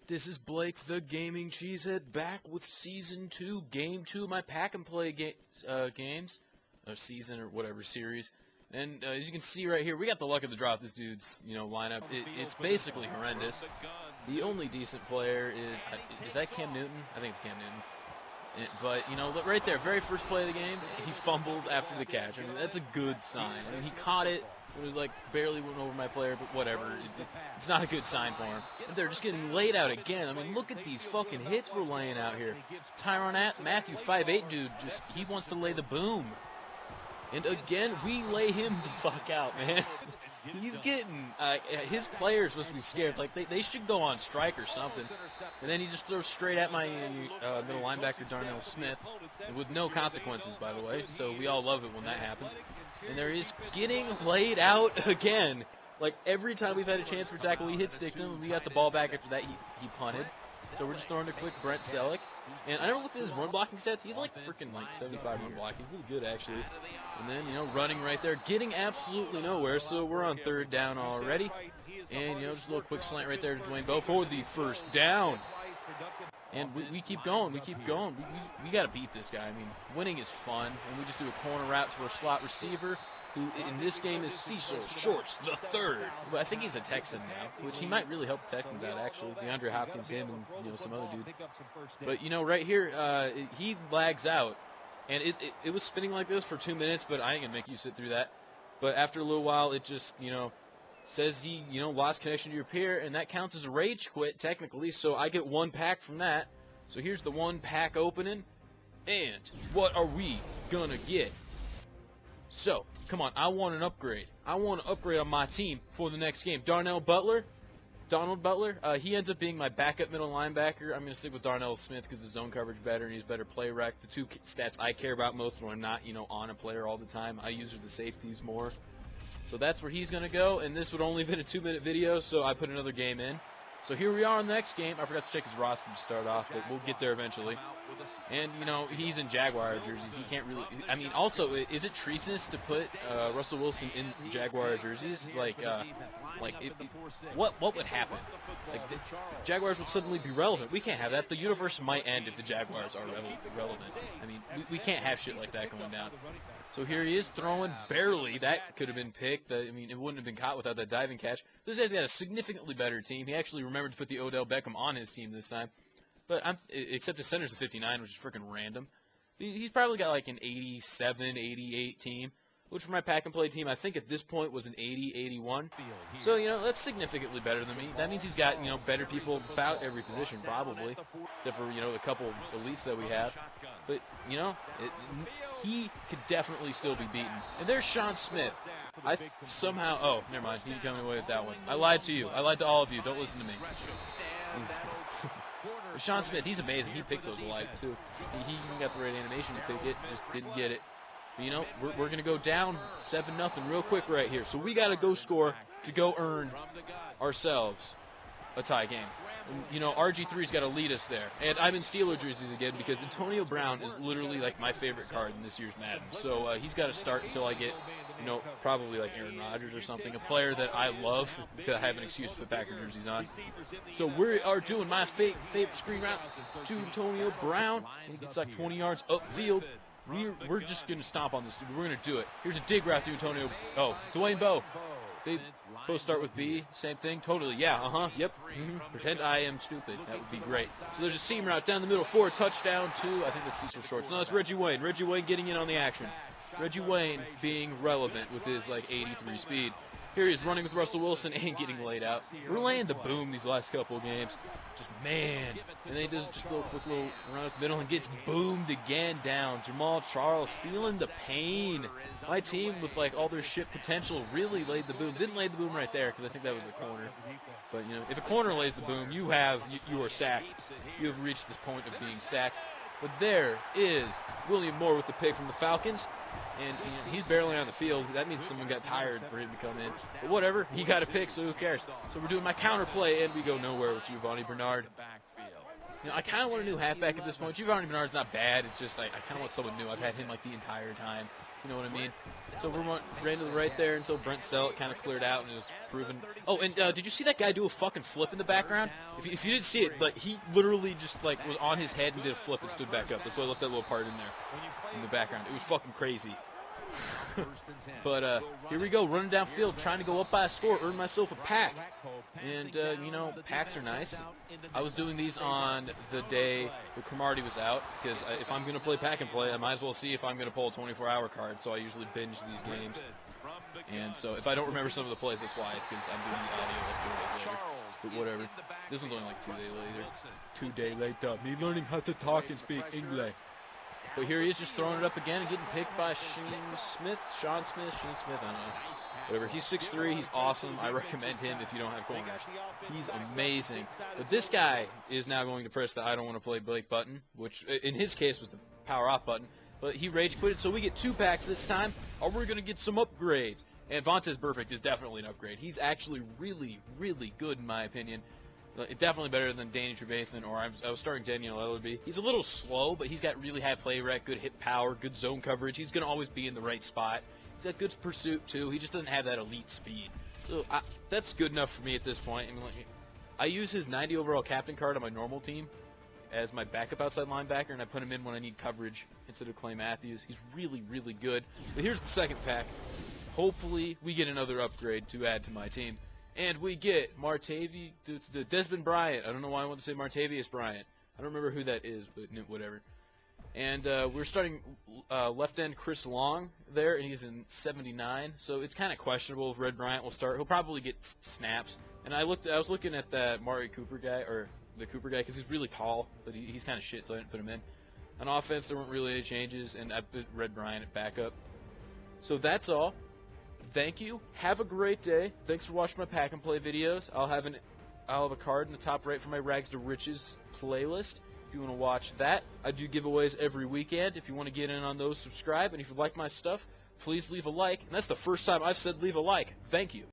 This is Blake, the Gaming Cheesehead, back with Season 2, Game 2 of my Pack and Play games, or season, or whatever, series. And as you can see right here, we got the luck of the draw with this dude's, lineup. It's basically horrendous. The only decent player is that Cam Newton? I think it's Cam Newton. But, right there, very first play of the game, he fumbles after the catch. I mean, that's a good sign. I mean, he caught it. It was barely went over my player, but whatever. It's not a good sign for him. And they're just getting laid out again. I mean, look at these fucking hits we're laying out here. Tyrann Mathieu, 5'8", dude, he wants to lay the boom. And again, we lay him the fuck out, man. He's getting, his players supposed to be scared. They should go on strike or something. And then he just throws straight at my middle linebacker, Darnell Smith, with no consequences, by the way. So we all love it when that happens. And there is getting laid out again. Every time we've had a chance for tackle, he hit sticked him, and we got the ball back after that. He punted. So we're just throwing a quick Brent Selleck. And I never looked at his run blocking stats. He's freaking 75 run blocking. Really good, actually. And then, running right there, getting absolutely nowhere. So we're on third down already. And, just a little quick slant right there to Dwayne Bowe for the first down. And we keep going. We keep going. We got to beat this guy. I mean, winning is fun. And we just do a corner route to our slot receiver, who in this game is Cecil Shorts the third. But I think he's a Texan now, which he might really help the Texans out, actually. DeAndre Hopkins, him, and some other dude. But, right here, he lags out. And it was spinning like this for 2 minutes, but I ain't going to make you sit through that. But after a little while, it just, says he, lost connection to your peer, and that counts as a rage quit, technically, so I get one pack from that. So here's the one pack opening, and what are we gonna get? So, come on, I want an upgrade. I want an upgrade on my team for the next game. Donald Butler, he ends up being my backup middle linebacker. I'm going to stick with Darnell Smith because the zone coverage better and he's better play rec. The two stats I care about most when I'm not, on a player all the time. I use the safeties more. So that's where he's going to go, and this would only have been a 2-minute video, so I put another game in. So here we are in the next game. I forgot to check his roster to start off, but we'll get there eventually. And, he's in Jaguar jerseys. He can't really... I mean, also, is it treasonous to put Russell Wilson in Jaguar jerseys? What would happen? The Jaguars would suddenly be relevant. We can't have that. The universe might end if the Jaguars are relevant. I mean, we can't have shit like that going down. So here he is throwing barely. That could have been picked. I mean, it wouldn't have been caught without that diving catch. This guy's got a significantly better team. He actually remembered to put the Odell Beckham on his team this time. But except his center's a 59, which is freaking random. He's probably got an 87, 88 team, which for my pack and play team, I think at this point was an 80, 81. So, that's significantly better than me. That means he's got, better people about every position, probably. Except for, the couple elites that we have. But, he could definitely still be beaten. And there's Sean Smith. Oh, never mind. He didn't come away with that one. I lied to you. I lied to all of you. Don't listen to me. Sean Smith, he's amazing. He picks those alive, too. He even got the right animation to pick it. Just didn't get it. But, we're going to go down 7-0 real quick right here. So we got to go score to go earn ourselves a tie game. And, RG3's got to lead us there. And I'm in Steeler jerseys again because Antonio Brown is literally my favorite card in this year's Madden. So he's got to start until I get, probably Aaron Rodgers or something, a player that I love to have an excuse to put Packer jerseys on. So we are doing my favorite screen route to Antonio Brown. He gets 20 yards upfield. We're just going to stomp on this dude. We're going to do it. Here's a dig route to Antonio. Oh, Dwayne Bowe. They both start with B. Same thing. Totally. Yeah. Yep. Pretend I am stupid. That would be great. So there's a seam route down the middle for a touchdown to, I think that's Cecil Shorts. No, that's Reggie Wayne. Reggie Wayne getting in on the action. Reggie Wayne being relevant with his 83 speed. Here he is running with Russell Wilson and getting laid out. We're laying the boom these last couple of games. Just, man. And then he does just a quick little run up the middle and gets boomed again down. Jamal Charles feeling the pain. My team with all their shit potential really laid the boom. Didn't lay the boom right there because I think that was a corner. But, if a corner lays the boom, you are sacked. You have reached this point of being stacked. But there is William Moore with the pick from the Falcons. And he's barely on the field. That means someone got tired for him to come in. But whatever, he got a pick, so who cares? So we're doing my counter play, and we go nowhere with Giovanni Bernard. You know, I kind of want a new halfback at this point. Giovanni Bernard's not bad. It's just I kind of want someone new. I've had him like the entire time. You know what I mean? So we ran to the right there until Brent Selleck kind of cleared out and it was proven. Oh, and did you see that guy do a fucking flip in the background? If you didn't see it, like he literally just like was on his head and did a flip and stood back up. That's why I left that little part in there in the background. It was fucking crazy. But here we go, running downfield, trying to go up by a score, earn myself a pack. And, you know, packs are nice. I was doing these on the day that Cromartie was out, because if I'm going to play pack and play, I might as well see if I'm going to pull a 24-hour card, so I usually binge these games. And so if I don't remember some of the plays, that's why, because I'm doing the audio like 4 days later. But whatever. This one's only like 2 days later. 2 days later. Me learning how to talk and speak English. But here he is just throwing it up again and getting picked by Shane Smith, I don't know. Whatever. He's 6'3", he's awesome. I recommend him if you don't have corners. He's amazing. But this guy is now going to press the I don't want to play Blake button, which in his case was the power off button. But he rage quitted, so we get 2 packs this time, or we're going to get some upgrades. And Vontaze Burfict is definitely an upgrade. He's actually really, really good in my opinion. Definitely better than Danny Trevathan, or I was starting Daniel Ellerby. He's a little slow, but he's got really high play rec, good hit power, good zone coverage. He's going to always be in the right spot. He's got good pursuit, too. He just doesn't have that elite speed. So that's good enough for me at this point. I mean, like, I use his 90 overall captain card on my normal team as my backup outside linebacker, and I put him in when I need coverage instead of Clay Matthews. He's really, really good. But here's the second pack. Hopefully, we get another upgrade to add to my team. And we get Desmond Bryant. I don't know why I want to say Martavius Bryant. I don't remember who that is, but whatever. And we're starting left end Chris Long there, and he's in 79. So it's kind of questionable if Red Bryant will start. He'll probably get snaps. And I was looking at that Mari Cooper guy, or the Cooper guy, because he's really tall, but he's kind of shit, so I didn't put him in. On offense, there weren't really any changes, and I put Red Bryant at backup. So that's all. Thank you. Have a great day. Thanks for watching my pack and play videos. I'll have a card in the top right for my Rags to Riches playlist. If you want to watch that, I do giveaways every weekend. If you want to get in on those, subscribe. And if you like my stuff, please leave a like. And that's the first time I've said leave a like. Thank you.